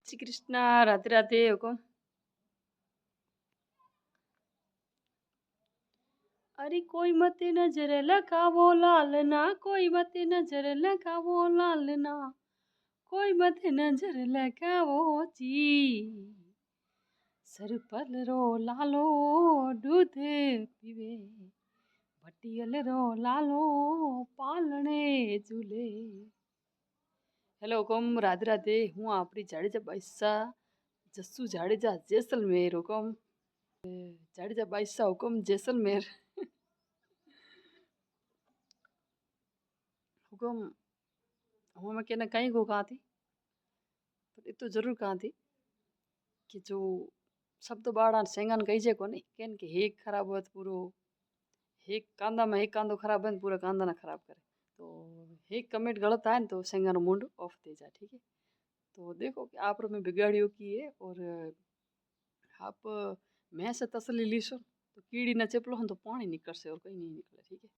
श्री कृष्णा राधे राधे हुकुम। अरे कोई मत नजर लगावो लालना, कोई मत नजर लगावो लालना, कोई मत नजर लगावो जी। सर पर रो लालो दूध पीवे, भटियल रो लालो पालने झूले। हेलो हुकुम राधे राधे। हूँ आपरी जाडेजा बाईसा जस्सू जाडेजा जैसलमेर हुकुम। जाडेजा बाईसा हुकुम जैसलमेर हुकुम। हूँ मैं कहना कहीं को कहा थी, पर इतो जरूर कहा थी कि जो सब तो बाड़ा सेंगान कही जे को नहीं कहन के हेक खराब होत पूरो, हेक कांदा में एक कांदो खराब है पूरा कांदा ना खराब करे। तो हेक कमेंट गलत आए तो सेंगानो मूड ऑफ दे जाए, ठीक है। तो देखो कि आप में बिगाड़ियो की है, और आप मैं से तसली लीसो तो कीड़ी न चिपलो तो पानी निकल से और कहीं नहीं निकले, ठीक है।